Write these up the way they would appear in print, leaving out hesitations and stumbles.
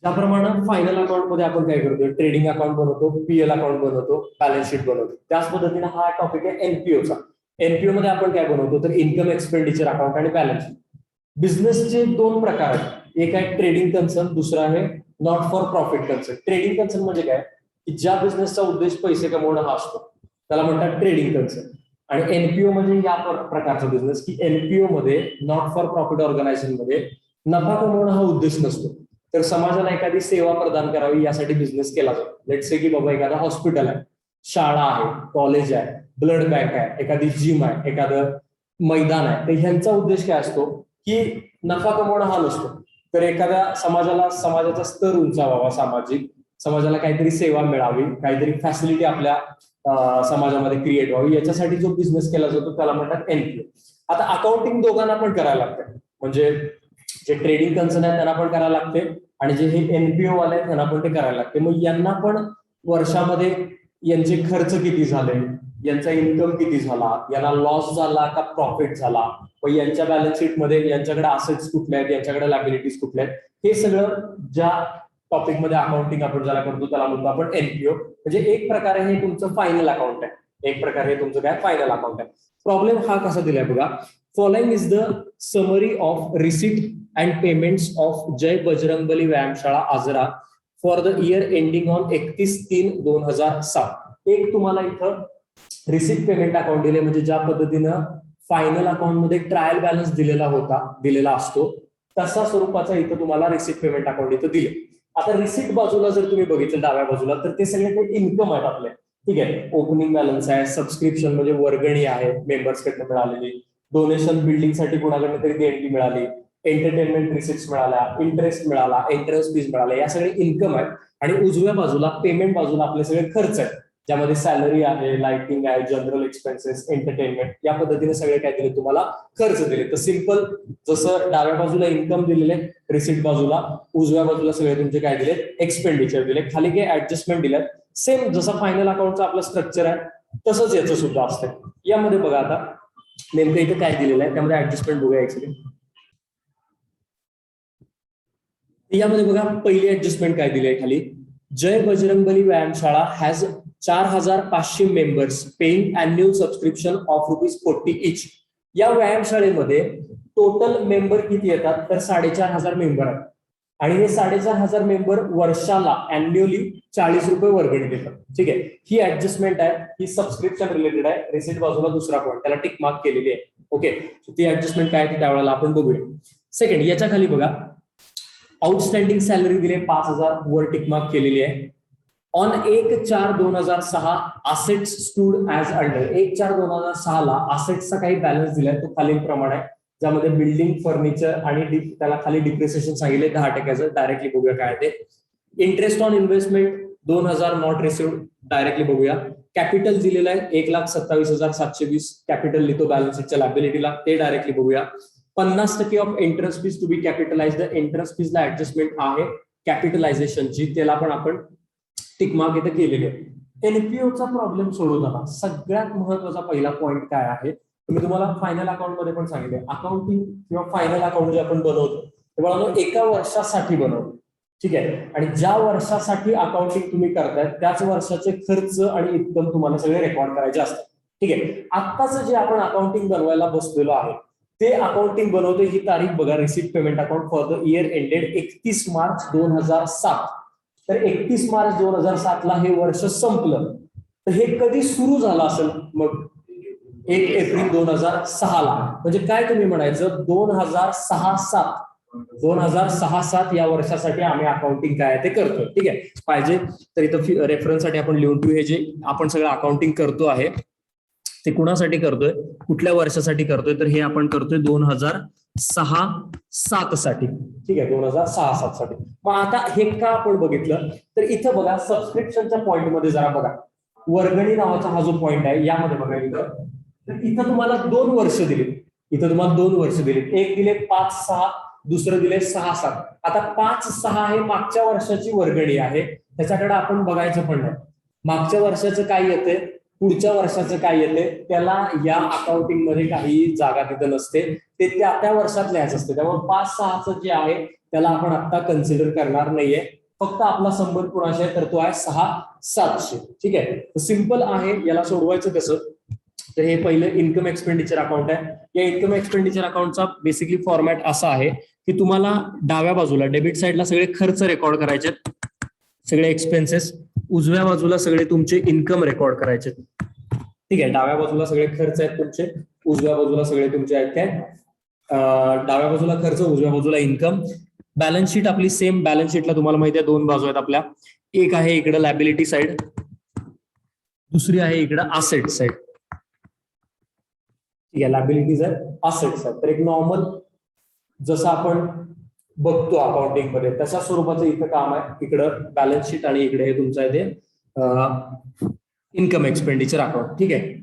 त्याप्रमाणे final account मध्ये आपण काय करतो, ट्रेडिंग अकाउंट बनवतो, पीएल अकाउंट बनवतो, बॅलन्स शीट बनवतो. त्याच पद्धतीने हा टॉपिक आहे एनपीओचा. एनपीओ मध्ये आपण काय बनवतो तर इन्कम एक्सपेंडिचर अकाउंट आणि बॅलन्स शीट. बिझनेसचे दोन प्रकार आहेत, एक आहे ट्रेडिंग कन्सर्न, दुसरा आहे not for profit concern. Trading concern म्हणजे काय की ज्या बिझनेसचा उद्देश पैसे कमवणं हा असतो त्याला म्हणतात ट्रेडिंग कन्सर्न. आणि एनपीओ म्हणजे या प्रकारचा बिझनेस की एनपीओ मध्ये नॉट फॉर प्रॉफिट ऑर्गनायझेशन मध्ये नफा कमवणं हा उद्देश नसतो, तर समाजाला एखादी सेवा प्रदान करावी यासाठी बिझनेस केला जातो. लेट्स से की बाबा एखादा हॉस्पिटल आहे, शाळा आहे, कॉलेज आहे, ब्लड बँक आहे, एखादी जिम आहे, एखादं मैदान आहे, तर ह्यांचा उद्देश काय असतो की नफा कमवणं हा नसतो, तर एखाद्या समाजाला समाजाचा स्तर उंचावावा, सामाजिक समाजाला काहीतरी सेवा मिळावी, काहीतरी फॅसिलिटी आपल्या समाजामध्ये क्रिएट व्हावी, याच्यासाठी जो बिझनेस केला जातो त्याला म्हणतात एनपीओ. आता अकाउंटिंग दोघांना पण करायला लागतं, म्हणजे जे ट्रेडिंग कन्सर्न आहे त्यांना पण करायला लागते आणि जे हे एनपीओ वाले आहेत त्यांना पण ते करायला लागते. मग यांना पण वर्षामध्ये यांचे खर्च किती झाले, यांचा इन्कम किती झाला, यांना लॉस झाला का प्रॉफिट झाला, मग यांच्या बॅलन्स शीट मध्ये यांच्याकडे असेट्स कुठले आहेत, यांच्याकडे लायबिलिटीज कुठल्या आहेत, हे सगळं ज्या टॉपिक मध्ये अकाउंटिंग आपण ज्याला करतो त्याला म्हणतो आपण एनपीओ. म्हणजे एक प्रकारे हे तुमचं फायनल अकाउंट आहे, एक प्रकारे हे तुमचं काय फायनल अकाउंट आहे. प्रॉब्लेम हा कसा दिलाय बघा, following is the summary of receipt and payments of Jai Bajrangbali व्यायामशाळा Ajara for the year ending on 31/3/2007. एक तुम्हाला इथं रिसीट पेमेंट अकाउंट दिले, म्हणजे ज्या पद्धतीनं फायनल अकाउंट मध्ये ट्रायल बॅलन्स दिलेला असतो तसा स्वरूपाचा इथं तुम्हाला रिसीट पेमेंट अकाउंट इथं दिले. आता रिसीट बाजूला जर तुम्ही बघितलं डाव्या बाजूला तर ते सगळे काही इन्कम आहेत आपले, ठीक आहे. ओपनिंग बॅलन्स आहे, सबस्क्रिप्शन म्हणजे वर्गणी आहे मेंबर्स कडनं मिळालेली, डोनेशन बिल्डिंग साठी कोणाकडनं तरी देणगी मिळाली, एंटरटेनमेंट रिसिप्ट मिळाल्या, इंटरेस्ट मिळाला, एंट्रन्स फीज मिळाल्या, या सगळे इन्कम आहेत. आणि उजव्या बाजूला पेमेंट बाजूला आपले सगळे खर्च आहेत, ज्यामध्ये सॅलरी आहे, लाइटिंग आहे, जनरल एक्सपेन्सेस, एंटरटेनमेंट, या पद्धतीने सगळे काय दिले तुम्हाला खर्च दिले. तर सिंपल जसं डाव्या बाजूला इन्कम दिलेले रिसिप्ट बाजूला, उजव्या बाजूला सगळे तुमचे काय दिले एक्सपेंडिचर दिले, खाली काही ऍडजस्टमेंट दिल्यात. सेम जसं फायनल अकाउंटचं आपलं स्ट्रक्चर आहे तसंच याचं सुद्धा असतं. यामध्ये बघा आता नेमकं इथे काय दिलेलं आहे, त्यामध्ये ऍडजस्टमेंट बघूया ऍक्च्युली. यामध्ये बघा पहिली ऍडजस्टमेंट काय दिली आहे खाली, जय बजरंगबली व्यायामशाळा has 4,500 members paying annual subscription of ₹40 इच. या व्यायामशाळेमध्ये टोटल मेंबर किती येतात तर 4,500 मेंबर आहेत, आणि हे 4,500 मेंबर वर्षाला अॅन्युअली ₹40 वर्गणी देतात. ठीक आहे, ही ऍडजस्टमेंट आहे, ही सबस्क्रिप्शन रिलेटेड आहे. रिसिट बाजूला दुसरा पॉईंट त्याला टिक मार्क केलेली आहे. ओके, ती ऍडजस्टमेंट काय ती त्यावेळेला आपण बघूया. सेकंड, याच्या खाली बघा आउटस्टँडिंग सॅलरी दिले 5,000 वर टिक मार्क केलेली आहे. On 1/4/2006 assets stood as under. 1/4/2006 ला असेट्सचा काही बॅलन्स दिलाय, तो खालील प्रमाणे आहे, ज्यामध्ये बिल्डिंग, फर्निचर आणि त्याला खाली डिप्रिसिएशन सांगितले 10%. डायरेक्टली बघूया काय ते. Interest on investment 2,000 not received, directly बघूया. कॅपिटल दिलेलं आहे 1,27,720 कॅपिटल लिहितो बॅलन्स शीटच्या लायबिलिटीला, ते डायरेक्टली बघूया. 50% of entrance fees to be capitalise. Entrance फीजला ऍडजस्टमेंट आहे कॅपिटलायझेशनची, त्याला पण आपण टिक मार्क इथे केलेले आहे. एनपीओचा प्रॉब्लेम सोडवताना सगळ्यात महत्वाचा पहिला पॉईंट काय आहे, मी तुम्हाला फायनल अकाउंट मध्ये पण सांगितले, अकाउंटिंग किंवा फायनल अकाउंट जे आपण बनवतो ते बनवतो एका वर्षासाठी बनवतो. ठीक आहे, आणि ज्या वर्षासाठी अकाउंटिंग तुम्ही करताय त्याच वर्षाचे खर्च आणि इन्कम तुम्हाला सगळे रेकॉर्ड करायचे असतात. ठीक आहे, आत्ताच जे आपण अकाउंटिंग बनवायला बसलेलो आहे ते अकाउंटिंग बनवतो, ही तारीख बघा, receipt payment account for the year ended 31 March 2007. तर 31 मार्च 2007 ला हे वर्ष संपलं, तर हे कधी सुरू झालं असेल मग 1 एप्रिल 2006 ला. म्हणजे काय तुम्ही म्हणायचं 2006-07 या वर्षासाठी आम्ही अकाउंटिंग काय ते करतोय. ठीक आहे, पाहिजे तर इथं रेफरन्ससाठी आपण लिहून ठेवू, हे जे आपण सगळं अकाउंटिंग करतो आहे ते कुणासाठी करतोय, कुठल्या वर्षासाठी करतोय, तर हे आपण करतोय 2006-07 साठी. ठीक आहे, 2006-07 साठी. मग आता हे का आपण बघितलं तर इथं बघा सबस्क्रिप्शनच्या पॉईंट मध्ये जरा बघा, वर्गणी नावाचा हा जो पॉईंट आहे यामध्ये बघा इथं तुम्हाला 2 वर्ष दिली, इथं तुम्हाला 2 वर्ष दिली, एक दिले 5-6, दुसरं दिले 6-7. आता 5-6 हे मागच्या वर्षाची वर्गणी आहे, त्याच्याकडे आपण बघायचं पण नाही. मागच्या वर्षाचं काय येते पुढच्या वर्षाचं काय येते त्याला या अकाउंटिंग मध्ये काही जागा तिथं नसते, ते त्या वर्षात लिहायचं असते. त्यामुळे 5-6चं जे आहे त्याला आपण आता कन्सिडर करणार नाहीये. फक्त आपला संबंध कुणाशी आहे तर तो आहे 6-700. ठीक आहे, सिंपल आहे. याला सोडवायचं कसं तर हे पहिलं इन्कम एक्सपेंडिचर अकाउंट आहे. या इन्कम एक्सपेंडिचर अकाउंटचा बेसिकली फॉर्मॅट असा आहे की तुम्हाला डाव्या बाजूला डेबिट साईडला सगळे खर्च रेकॉर्ड करायचे, सगळे एक्सपेन्सेस, उजव्या बाजूला सगळे तुमचे इन्कम रेकॉर्ड करायचे. ठीक आहे, डाव्या बाजूला सगळे खर्च आहेत तुमचे, उजव्या बाजूला सगळे तुमचे आहेत काय, डाव्या बाजूला खर्च, उजव्या बाजूला इन्कम. बॅलन्स शीट आपली सेम. बॅलन्स शीटला तुम्हाला माहिती आहे 2 बाजू आहेत आपल्या. एक आहे इकडे लायबिलिटी साइड, दुसरी आहे इकडे असेट साइड. ठीक आहे, लायबिलिटीज आहे, असेट्स आहेत. तर एक नॉर्मल जसं आपण बघतो अकाउंटिंग मध्ये तशा स्वरूपाचं इथं काम आहे. इकडं बॅलन्स शीट आणि इकडे हे तुमचं आहे ते इन्कम एक्सपेंडिचर अकाउंट. ठीक आहे,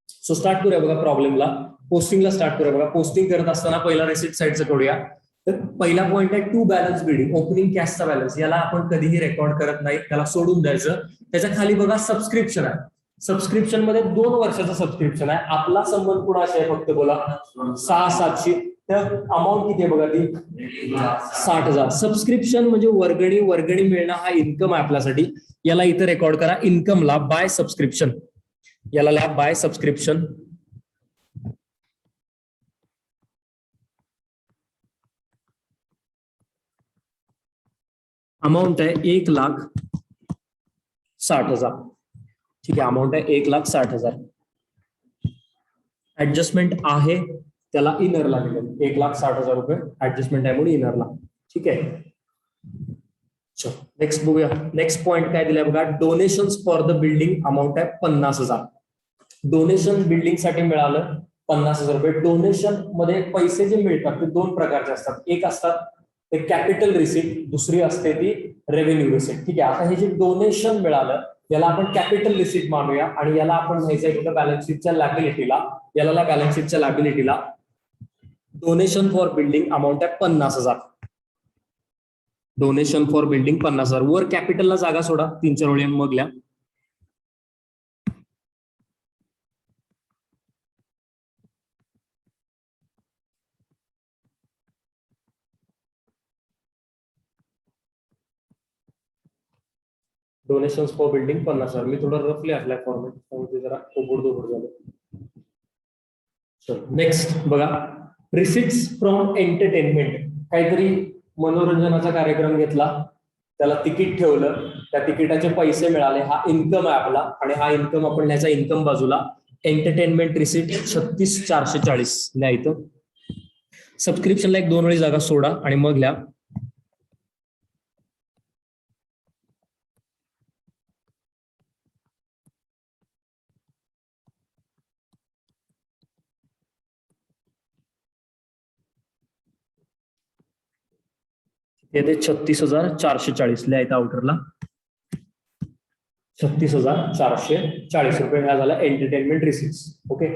सो स्टार्ट करूया बघा प्रॉब्लेमला. पोस्टिंगला स्टार्ट करूया बघा. पोस्टिंग करत असताना पहिला रेसिट साईडचं करूया. तर पहिला पॉईंट आहे टू बॅलन्स बिल्डिंग, ओपनिंग कॅशचा बॅलन्स. याला आपण कधीही रेकॉर्ड करत नाही, त्याला सोडून द्यायचं. त्याच्या खाली बघा सबस्क्रिप्शन आहे. सबस्क्रिप्शन मध्ये 2 वर्षाचं सबस्क्रिप्शन आहे. आपला संबंध कुणाशी आहे फक्त बोला 6-700. तर अमाऊंट किती आहे बघा ती 60,000. सबस्क्रिप्शन म्हणजे वर्गणी, वर्गणी मिळणं हा इन्कम आहे आपल्यासाठी. याला इथं रेकॉर्ड करा इन्कमला बाय सबस्क्रिप्शन. याला लिहा बाय सबस्क्रिप्शन. अमाऊंट आहे 1,60,000. ठीक आहे, अमाऊंट आहे 1,60,000. ऍडजस्टमेंट आहे त्याला इनरला दिलं 1,60,000 रुपये ऍडजस्टमेंट आहे म्हणून इनरला. ठीक आहे, चलो नेक्स्ट बघूया. नेक्स्ट पॉइंट काय दिलाय बघा, donations for the building. Amount आहे 50,000. डोनेशन बिल्डिंग साठी मिळालं 50,000 रुपये. डोनेशन मध्ये पैसे जे मिळतात ते 2 प्रकारचे असतात. एक असतात ते कॅपिटल रिसिप्ट, दुसरी असते ती रेव्हेन्यू रिसिप्ट. ठीक आहे, आता हे जे डोनेशन मिळालं याला आपण कॅपिटल रिसिप्ट मानूया आणि याला आपण घ्यायचं कुठं बॅलन्स शीटच्या लॅबिलिटीला. याला बॅलन्स शीटच्या लॅबिलिटीला. डोनेशन फॉर बिल्डिंग अमाऊंट आहे 50,000. Donation for building 50,000. वर कॅपिटलला जागा सोडा 3-4 ओळी मगल्या. Donations for building 50,000. मी थोडं रफली असलाय फॉर्मेट, त्यामुळे जरा ओबड झालं. नेक्स्ट बघा, रिसिट्स फ्रॉम एंटरटेनमेंट. काहीतरी मनोरंजनाचा कार्यक्रम घेतला, त्याला तिकीट ठेवलं, त्या तिकिटाचे पैसे मिळाले, हा इन्कम आहे आपला. आणि हा इन्कम आपण लिहायचा इन्कम बाजूला. एंटरटेनमेंट रिसिट 36,440 लिहा इथं. सबस्क्रिप्शनला 1-2 वेळी जागा सोडा आणि मग लिहा. येते 36,440 लिहायचं आउटरला. 36,440 रुपये ह्या झाला एंटरटेनमेंट रिसिप्ट्स. ओके,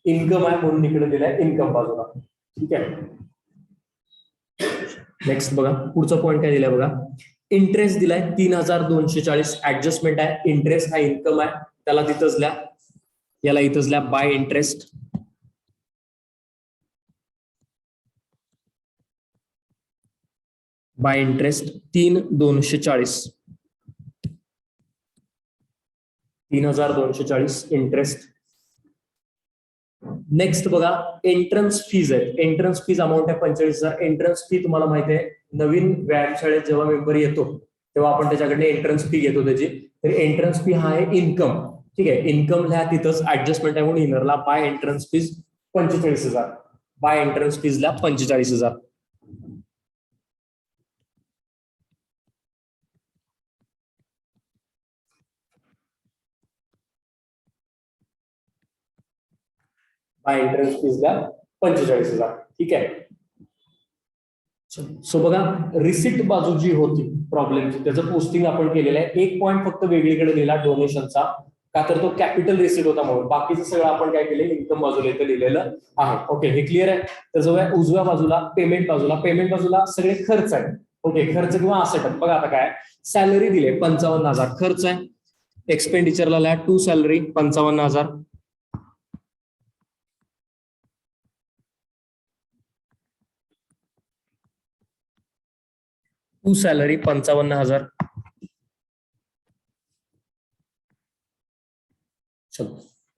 इन्कम आहे म्हणून इकडे दिलाय इन्कम बाजूला. ठीक आहे, नेक्स्ट बघा पुढचा पॉईंट काय दिलाय बघा. इंटरेस्ट दिलाय 3,240. ऍडजस्टमेंट आहे. इंटरेस्ट हा इन्कम आहे, त्याला तिथंच लिहा. याला इथंच लिहा bye interest. Bye interest 3,240. 3,240 interest. Next बघा एंट्रन्स फीज आहे. एंट्रन्स फीज अमाऊंट आहे 45,000. एंट्रन्स फी तुम्हाला माहिती आहे, नवीन व्यायामशाळेत जेव्हा मेंबर येतो तेव्हा आपण त्याच्याकडे एंट्रन्स फी घेतो त्याची. तर एंट्रन्स फी हा आहे इन्कम. ठीक आहे, इन्कम लिहा तिथंच, ऍडजस्टमेंट आहे म्हणून इनरला. By entrance fees 45,000. By entrance fees ला 45,000. बाय एंट्रन्स फीजला 45,000. ठीक आहे, सो बघा रिसिप्ट बाजू जी होती प्रॉब्लेमची त्याचं पोस्टिंग आपण केलेलं आहे. एक पॉईंट फक्त वेगळीकडे दिला डोनेशनचा, का तर तो कॅपिटल रिसिप्ट होता म्हणून. बाकीचं सगळं आपण काय केलं इन्कम बाजूला इथं लिहिलेलं आहे. ओके, हे क्लिअर आहे. तर जो आहे उजव्या बाजूला पेमेंट बाजूला, पेमेंट बाजूला सगळे खर्च आहेत. ओके, खर्च किंवा असेट आहेत. बघा आता काय सॅलरी दिले 55,000 खर्च आहे. एक्सपेंडिचरला लिहा टू सॅलरी 55,000. To salary 55,000.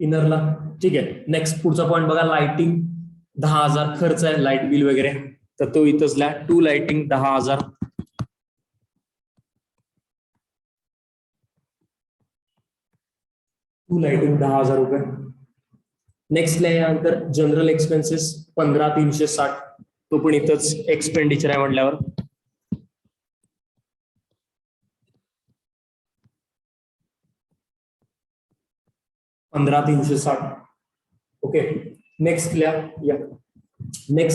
इनरला ठीक आहे. नेक्स्ट पुढचा पॉईंट बघा, लाइटिंग 10,000 खर्च आहे, लाईट बिल वगैरे, तर तो इथंच लिहा टू लाइटिंग 10,000. टू लाइटिंग 10,000 रुपये. नेक्स्ट यानंतर जनरल एक्सपेन्सेस 15,360, तो पण इथंच एक्सपेंडिचर आहे म्हटल्यावर. ओके. नेक्स्ट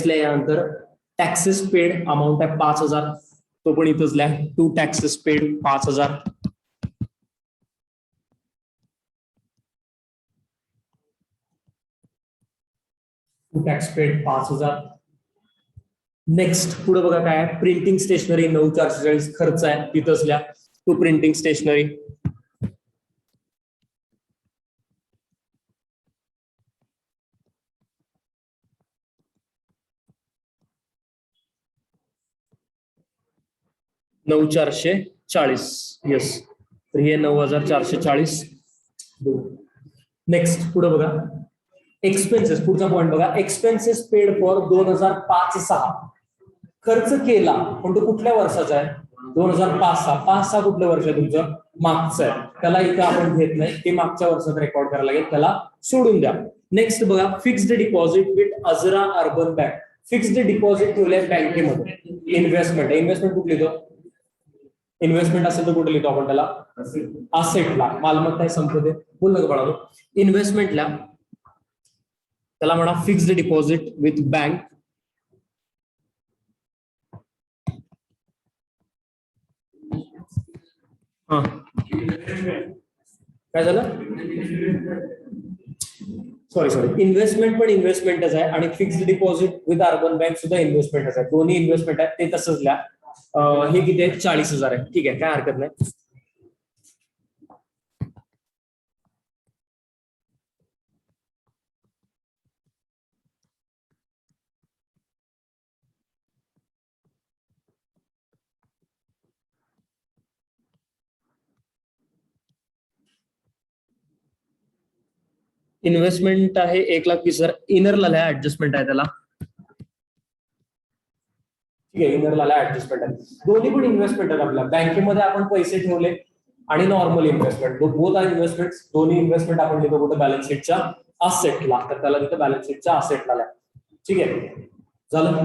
यानंतर टॅक्सेस पेड अमाऊंट आहे 5,000, तो पण इथंच लिहा to taxes paid 5,000. Tax paid 5,000. Next पुढे बघा काय आहे, प्रिंटिंग स्टेशनरी 9,440 खर्च आहे, तिथंच लिहा टू प्रिंटिंग स्टेशनरी. $9,440. येस, तर हे 9,440. नेक्स्ट पुढे बघा एक्सपेन्सेस, पुढचा पॉईंट बघा, एक्सपेन्सेस पेड फॉर 2005-6 खर्च केला, पण तो कुठल्या वर्षाचा आहे? 2005-6. 5-6 कुठलं वर्ष आहे तुमचं? मागचं आहे, त्याला इथं आपण घेत नाही, ते मागच्या वर्षात रेकॉर्ड करायला लागेल, त्याला सोडून द्या. नेक्स्ट बघा, fixed deposit with Ajara urban bank. Fixed deposit ठेवलंय बँकेमध्ये. इन्व्हेस्टमेंट, इन्व्हेस्टमेंट कुठली तो? इन्व्हेस्टमेंट असेल तर कुठे लिहितो आपण त्याला? असेटला. मालमत्ता संपत्ती बोललं का बाळा? इन्व्हेस्टमेंटला त्याला म्हणा फिक्स्ड डिपॉझिट विथ बँक. हा काय झालं? सॉरी, इन्व्हेस्टमेंट पण इन्व्हेस्टमेंटच आहे आणि fixed deposit with urban bank सुद्धा इन्व्हेस्टमेंटच आहे. दोन्ही इन्व्हेस्टमेंट आहे, ते तसंच लिहा. हे किती आहे? 40,000 आहे. ठीक आहे, काय हरकत नाही. इन्व्हेस्टमेंट आहे 1,20,000. इनरला लिहा ऍडजस्टमेंट आहे त्याला. ठीक आहे, इनरला ऍडजस्टमेंट आहे. दोन्ही पण इन्व्हेस्टमेंट आहेत आपल्या बँकेमध्ये. आपण पैसे ठेवले आणि normal investment, both are investment. दोन्ही इन्व्हेस्टमेंट आपण लिहितो कुठे? बॅलन्स शीटच्या असेटला, तर त्याला तिथं बॅलन्स शीटच्या असेटला लिहा. ठीक आहे, झालं.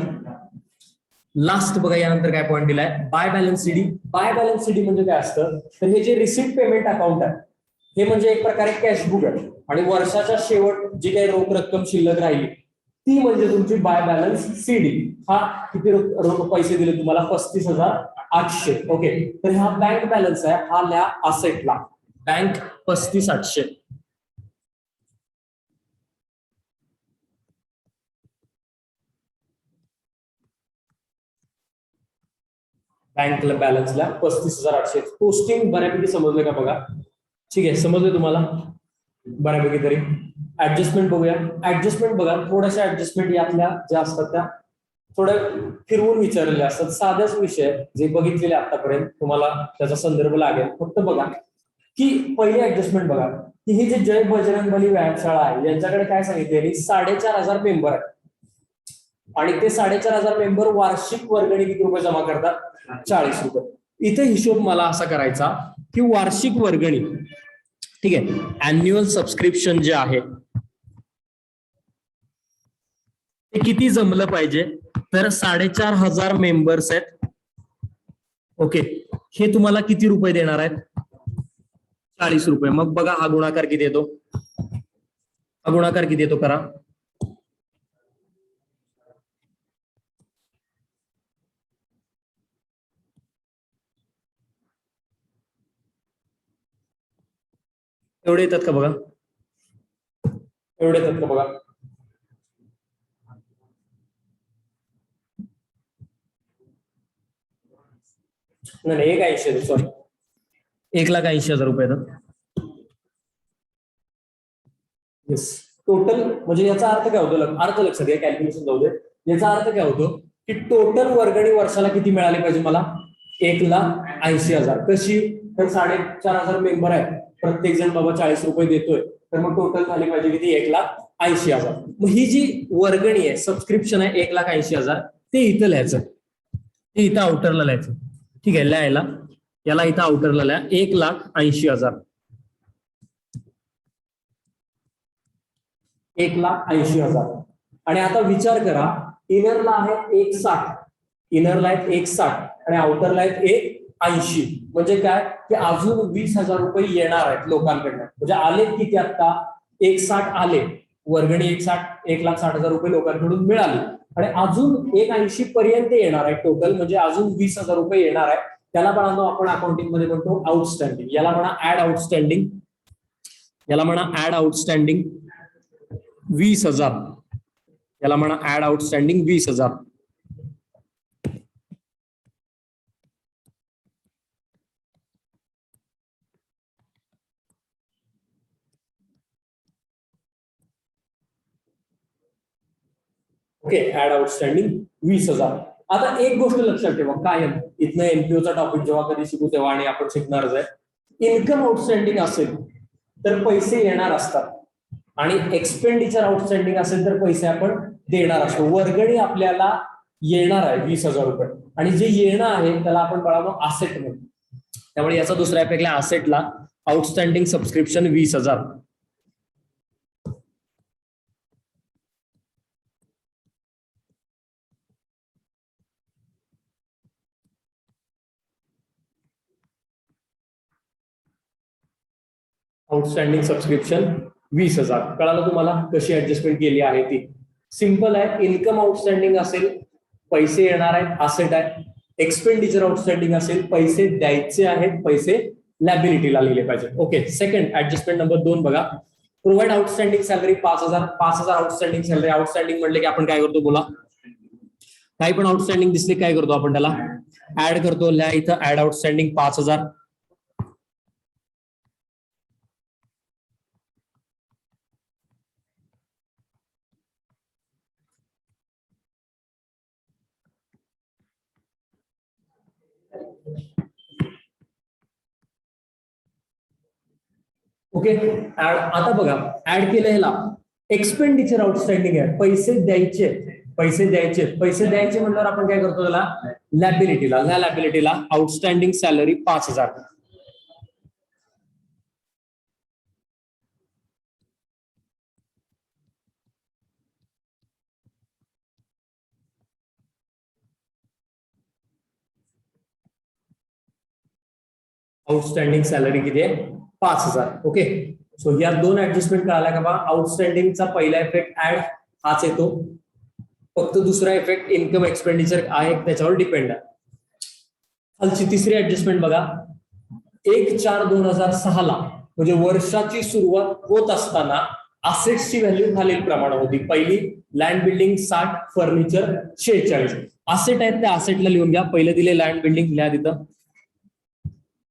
लास्ट बघा यानंतर काय पॉईंट दिलाय, by balance CD. By balance CD म्हणजे काय असतं? तर हे जे रिसिप्ट पेमेंट अकाउंट आहे, हे म्हणजे एक प्रकारे कॅशबुक आहे, आणि वर्षाच्या शेवट जी काही रोख रक्कम शिल्लक राहिली ती म्हणजे तुमची बाय बॅलन्स सीडी. हा किती पैसे दिले तुम्हाला? 35,800. ओके, तर हा बँक बॅलन्स आहे, हा लिहा असेटला. बँक 35,800. बँकला बॅलन्सला 35,800. पोस्टिंग बऱ्यापैकी समजलं का बघा? ठीक आहे, समजलं तुम्हाला बऱ्यापैकी तरी. ऍडजस्टमेंट बघूया. ऍडजस्टमेंट बघा, थोड्याशा ऍडजस्टमेंट यातल्या ज्या असतात त्या थोड्या फिरवून विचारलेल्या असतात. साध्याच विषय जे बघितलेले आतापर्यंत, तुम्हाला त्याचा संदर्भ लागेल. फक्त बघा की पहिली ऍडजस्टमेंट बघा की ही जी जय बजरंगबली व्यायामशाळा आहे, यांच्याकडे काय सांगितलेली? 4,500 मेंबर आहेत, आणि ते 4,500 मेंबर वार्षिक वर्गणी किती रुपये जमा करतात? 40 रुपये. इथे हिशोब मला असा करायचा की वार्षिक वर्गणी, ठीक आहे, अॅन्युअल सबस्क्रिप्शन जे आहे ते किती जमलं पाहिजे? तर 4,500 मेंबर्स आहेत. ओके, हे तुम्हाला किती रुपये देणार आहेत? 40 रुपये. मग बघा हा गुणाकार किती येतो? हा गुणाकार किती येतो करा. एवढे येतात का बघा? एवढे येतात का बघा? नाही, 1,80,000, सॉरी, 1,80,000 रुपये येतात. येस, टोटल म्हणजे याचा अर्थ काय होतो, अर्थ लक्षात घ्या, कॅल्क्युलेशन जाऊ दे. याचा अर्थ काय होतो की टोटल वर्गणी वर्षाला किती मिळाली पाहिजे मला, 1,80,000. कशी, तर 4,500 मेंबर आहे, प्रत्येक जण बाबा 40 रुपये देतोय, तर मग टोटल झाली पाहिजे किती, 1,80,000. मग ही जी वर्गणी आहे, सबस्क्रिप्शन आहे 1,80,000, ते इथं लिहायचं, ते इथं आउटरला लिहायचं. ठीक आहे, लिहायला याला इथं आउटरला लिहा 1,80,000. 1,80,000. आणि आता विचार करा, इनरला आहे 1,60, इनरला आहेत 1,60 आणि आउटरला आहेत 1,80. म्हणजे काय की अजून 20,000 रुपये येणार आहेत लोकांकडनं. म्हणजे आले किती आता, 1,60 आले, वर्गणी 1,60,000 रुपये लोकांकडून मिळाली, आणि अजून 1,80 पर्यंत येणार आहे टोटल, म्हणजे अजून 20,000 रुपये येणार आहे. त्याला पण आपण अकाउंटिंग मध्ये म्हणतो आउटस्टँडिंग. याला म्हणा ऍड आउटस्टँडिंग, याला म्हणा ऍड आउटस्टँडिंग 20,000. याला म्हणा add outstanding 20,000. Okay, add outstanding 20,000. आता एक गोष्ट लक्षात ठेवा, कायम इथनं एनपीओचा टॉपिक जेव्हा कधी शिकू तेव्हा आणि आपण शिकणारच आहे, इन्कम आउटस्टँडिंग असेल तर पैसे येणार असतात, आणि एक्सपेंडिचर आउटस्टँडिंग असेल तर पैसे आपण देणार असतो. वर्गणी आपल्याला येणार आहे 20,000 रुपये, आणि जे येणं आहे त्याला आपण बघा असेट म्हणतो. त्यामुळे याचा दुसरा इफेक्ट आहे असेटला आउटस्टँडिंग सबस्क्रिप्शन 20,000. Outstanding subscription 20,000. कळालं तुम्हाला कशी ऍडजस्टमेंट केली आहे ती? सिंपल आहे. इन्कम आउटस्टँडिंग असेल पैसे येणार आहेत, असेट आहे. एक्सपेंडिचर आउटस्टँडिंग असेल पैसे द्यायचे आहेत, पैसे लॅबिलिटीला लिहिले पाहिजे. ओके, सेकंड ऍडजस्टमेंट नंबर 2 बघा. Provide outstanding salary 5,000 outstanding salary. Outstanding म्हणले की आपण काय करतो बोला, काही पण आउटस्टँडिंग दिसले काय करतो आपण त्याला ऍड करतो. लिहा इथं ऍड आउटस्टँडिंग 5,000. ओके, आता बघा ऍड केलं ह्याला एक्सपेंडिचर आउटस्टँडिंग आहे, पैसे द्यायचे, पैसे द्यायचे, पैसे द्यायचे म्हणल्यावर आपण काय करतो त्याला लॅबिलिटीला. ह्या लॅबिलिटीला आउटस्टँडिंग सॅलरी 5,000. आउटस्टँडिंग सॅलरी किती आहे 5,000. ओके, सो या दोन ऍडजस्टमेंट कळाल्या का बा. आउटस्टँडिंगचा पहिला इफेक्ट ऍड हाच येतो, फक्त दुसरा इफेक्ट इन्कम एक्सपेंडिचर आहे त्याच्यावर डिपेंड आहे. खालची तिसरी ऍडजस्टमेंट बघा. 1/4/2006 ला म्हणजे वर्षाची सुरुवात होत असताना असेट्सची व्हॅल्यू खालील प्रमाणे होती. पहिली लँड बिल्डिंग 60, फर्निचर 46. असेट आहेत त्या असेटला लिहून घ्या. पहिलं दिले लँड बिल्डिंग, लिहा तिथं,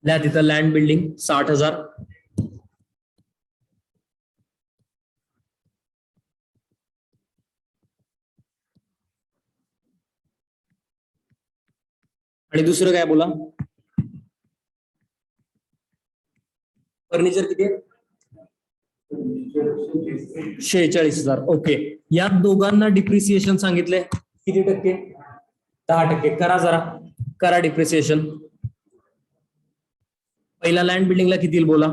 लिहा तिथं लँड बिल्डिंग 60,000. आणि दुसरं काय बोला, फर्निचर किती आहे 46,000. ओके, या दोघांना डिप्रिसिएशन सांगितले किती टक्के, 10%. करा जरा, करा डिप्रिसिएशन. पहिला लँड बिल्डिंगला किती बोला,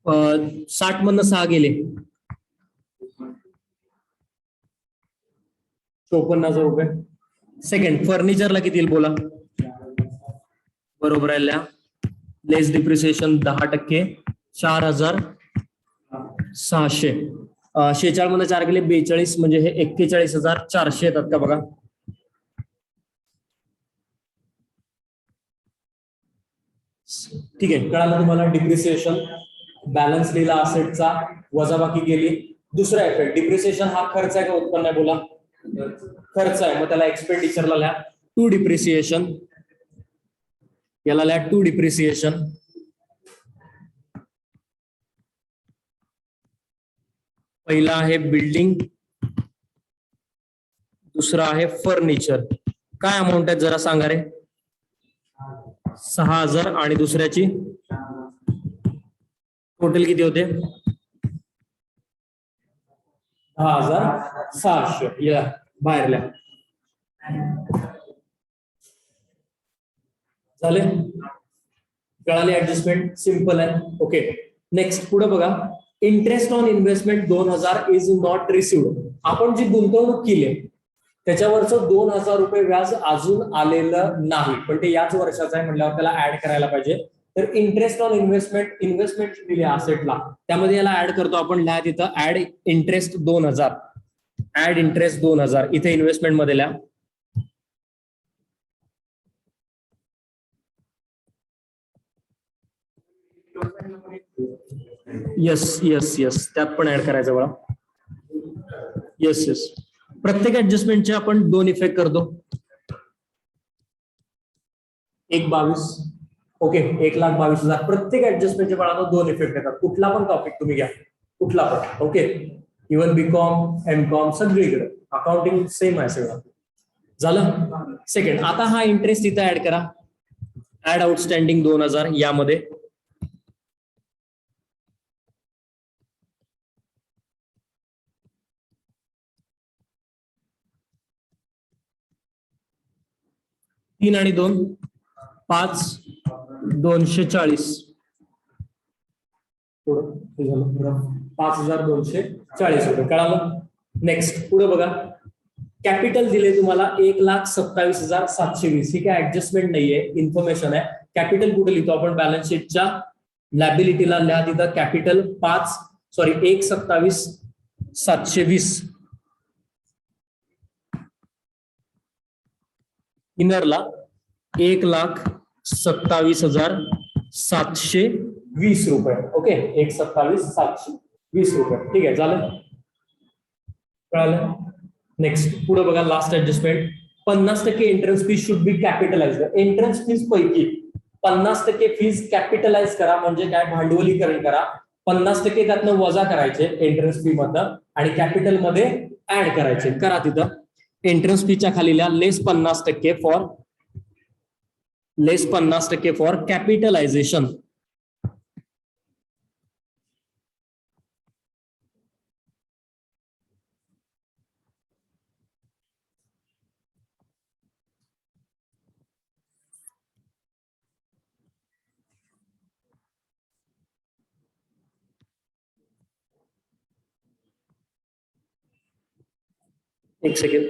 अ 60 मधनं 6 गेले 54,000 रुपये. सेकंड फर्निचरला किती बोला, बरोबर आहे, लेस डिप्रिसिएशन 10%, 4,600. 46 मध्ये 4 गेले 42, म्हणजे हे 41,400 येतात का बघा. ठीक आहे, कळालं तुम्हाला. डिप्रिसिएशन बॅलन्स लिहिला असेटचा, वजाबाकी केली. दुसरा इफेक्ट, डिप्रिसिएशन हा खर्च आहे का उत्पन्न आहे बोला, खर्च आहे, मग त्याला एक्सपेंडिचरला लिहा टू डिप्रिसिएशन. याला लिहा टू डिप्रिसिएशन. पहिला आहे बिल्डिंग, दुसरा आहे फर्निचर. काय अमाऊंट आहे जरा सांगा रे. 6,000 आणि दुसऱ्याची टोटल किती होते? 10,600. या बाहेरल्या झाले. कळाली ऍडजस्टमेंट. सिंपल आहे. ओके नेक्स्ट पुढे बघा. Interest on investment 2,000 is not received. आपण जी गुंतवणूक केली त्याच्यावरचं 2,000 रुपये व्याज अजून आलेलं नाही, पण ते याच वर्षाचं आहे म्हटल्यावर त्याला ऍड करायला पाहिजे. तर इंटरेस्ट ऑन इन्व्हेस्टमेंट दिली असेटला, त्यामध्ये याला ऍड करतो आपण. लिहा तिथं ऍड इंटरेस्ट 2,000. ऍड इंटरेस्ट 2,000 इथे इन्व्हेस्टमेंट मध्ये लिहा. यस यस यस त्यात पण ऍड करायचं बघा. Yes yes. प्रत्येक ऍडजस्टमेंटचे आपण 2 इफेक्ट करतो. 1,22,000. ओके 1,22,000. प्रत्येक ऍडजस्टमेंटचे बाळांनो 2 इफेक्ट येतात. कुठला पण टॉपिक तुम्ही घ्या, कुठला पण. ओके इव्हन बीकॉम एमकॉम सगळीकडे अकाउंटिंग सेम आहे सगळं. झालं. सेकंड, आता हा इंटरेस्ट इथं ऍड करा. ऍड आउटस्टँडिंग 2,000 यामध्ये. तीन आणि 2 5 240. 5,240 रुपये. कळालं. नेक्स्ट पुढे बघा. कॅपिटल दिले तुम्हाला 1,27,720. ही काय ऍडजस्टमेंट नाहीये, इन्फॉर्मेशन आहे. कॅपिटल कुठे लिहितो आपण? बॅलन्स शीटच्या लॅबिलिटीला लिहा तिथं कॅपिटल 1,27,720. इनरला 1,27,720 रुपये. ओके 1,27,720 रुपये. ठीक आहे झालं. कळालं. नेक्स्ट पुढे बघा. Last adjustment. 50% entrance fees should be capitalise. Entrance fees पैकी 50% फीज कॅपिटलाइज करा, म्हणजे काय? भांडवलीकरण करा. 50% त्यातनं वजा करायचे एंट्रन्स फी मधनं आणि कॅपिटल मध्ये ऍड करायचे. करा तिथं. एंट्रन्स फीच्या खाली लिहा लेस 50% फॉर कॅपिटलायझेशन. एक सेकंड.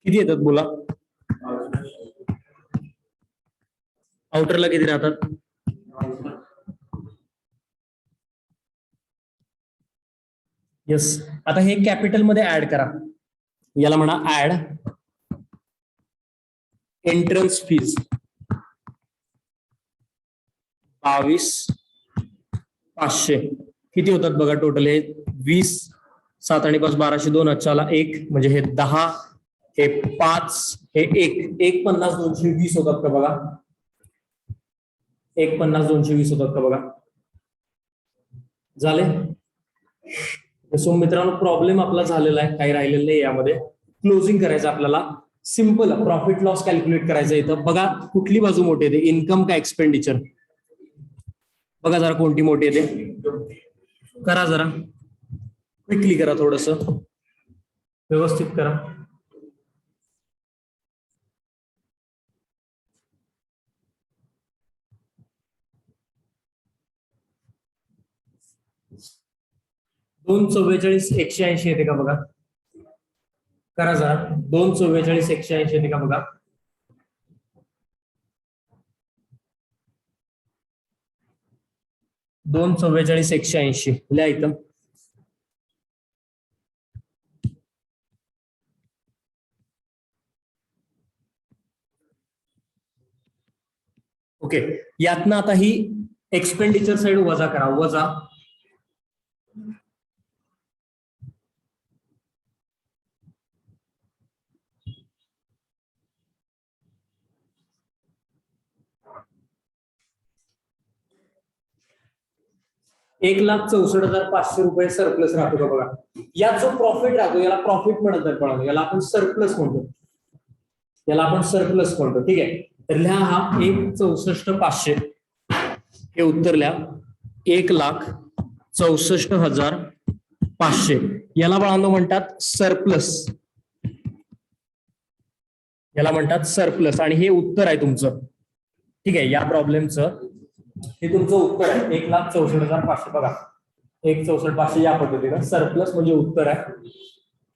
किती येतात बोला? आउटरला किती राहतात? येस. आता हे कॅपिटल मध्ये ऍड करा. याला म्हणा ऍड एंट्रन्स फीज 22,500. किती होतात बघा टोटल? हे 20, 7 आणि 5 1200, 2 अच्छाला 1 म्हणजे हे 10, हे 5, हे 1 50 220 होतात का बघा? 150 220 होतात का बघा? झाले. सो मित्रांनो प्रॉब्लेम आपला झालेला आहे, काही राहिलेलं नाही यामध्ये. क्लोजिंग करायचं आपल्याला. सिंपल प्रॉफिट लॉस कॅल्क्युलेट करायचं. इथं बघा कुठली बाजू मोठी येते, इन्कम का एक्सपेंडिचर? बघा जरा कोणती मोठी येते. करा जरा क्विकली करा, थोडस व्यवस्थित करा. दोन 44 180 येते का बघा? करा जरा. 2 44 180 येते का बघा? 244,180 लिहा इथं. ओके, यातनं आता ही एक्सपेंडिचर साइड वजा करा. वजा 1,64,500 रुपये सरप्लस राहतो का बघा. यात जो प्रॉफिट राहतो याला प्रॉफिट म्हणत नाही, याला आपण सरप्लस म्हणतो. ठीक आहे. तर लिहा हा 1,64,500 हे उत्तर लिहा. 1,64,500 याला बाळांनो म्हणतात सरप्लस. आणि हे उत्तर आहे तुमचं. ठीक आहे, या प्रॉब्लेमचं हे तुमचं उत्तर आहे. 1,64,500 बघा. 1,64,500 या पद्धतीनं सरप्लस म्हणजे उत्तर आहे.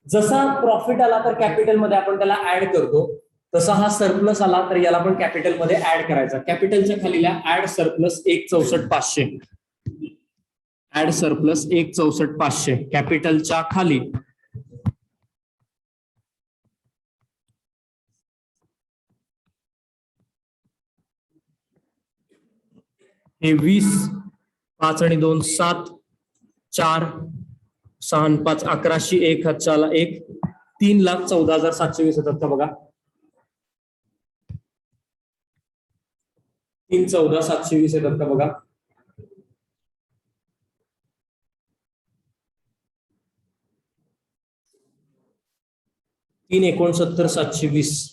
जसा प्रॉफिट आला तर कॅपिटल मध्ये आपण त्याला ऍड करतो, तसा हा सरप्लस आला तर याला पण कॅपिटल मध्ये ऍड करायचा. कॅपिटलच्या खाली ऍड सरप्लस 1,64,500. ऍड सरप्लस 1,64,500 कॅपिटलच्या खाली. हे 20, 5 आणि 2 7, 4, 6 आणि 5 1100, 1 हातच्याला 1, 3,14,720 येतात का बघा. 3,14,720 येतात का बघा. तीन 69,720.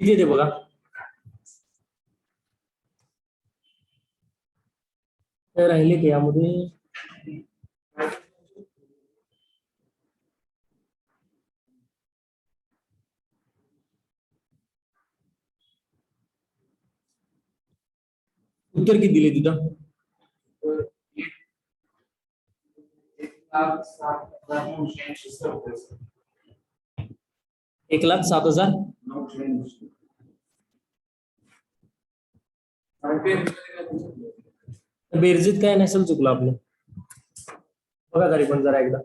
किती येते बघा. राहिले की यामध्ये उत्तर किती दिले तिथं. 1,07,000. बेरजीत काय नसेल चुकलं आपलं, बघा तरी पण जरा एकदा.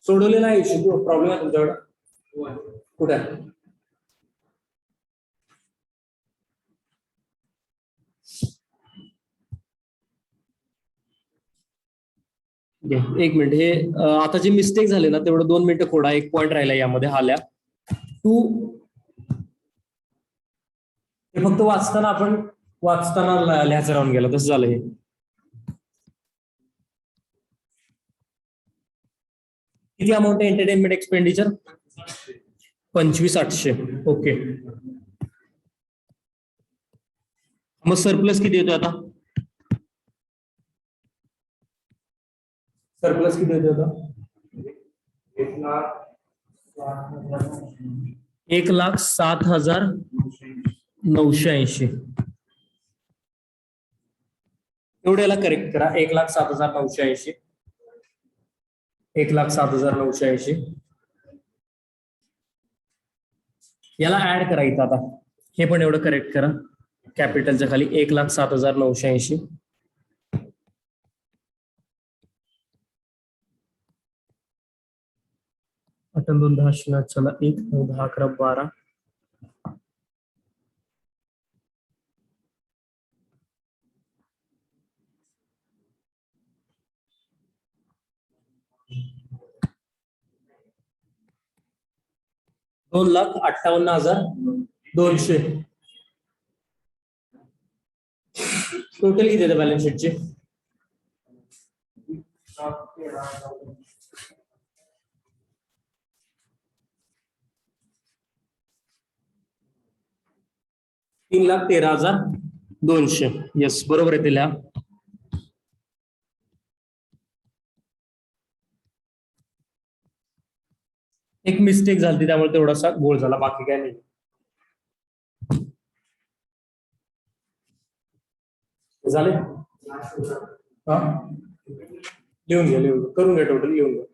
सोडवलेला आहे इश्यू, प्रॉब्लेम आहे तुमच्याकडे कुठे. एक मिनिट, हे आता जे मिस्टेक झाले ना तेवढं 2 मिनिटं खोडा. एक पॉईंट राहिला यामध्ये आल्या. टू हे फक्त वाचताना लिहायचं राहून गेलं, तसं झालं हे. किती अमाऊंट आहे एंटरटेनमेंट एक्सपेंडिचर. 25,800. ओके, मग सरप्लस किती येतो आता. सरप्लस किती येतो आता. 1,07,980. एवढ्याला करेक्ट करा. 1,07,980. 1,07,980 याला ऍड करा इथं आता. हे पण एवढं करेक्ट करा. कॅपिटलच्या खाली 1,07,980. 8 2 10 0 चला 1 9 10 11 12. $2,58,200. टोटल किती येतं बॅलन्स शीटचे. 3,13,200. येस, बरोबर आहे तिला. एक मिस्टेक झाली त्यामुळे तेवढासा गोळ झाला, बाकी काय नाही. झाले? हा, लिहून घ्या, करून घ्या, टोटल लिहून घ्या.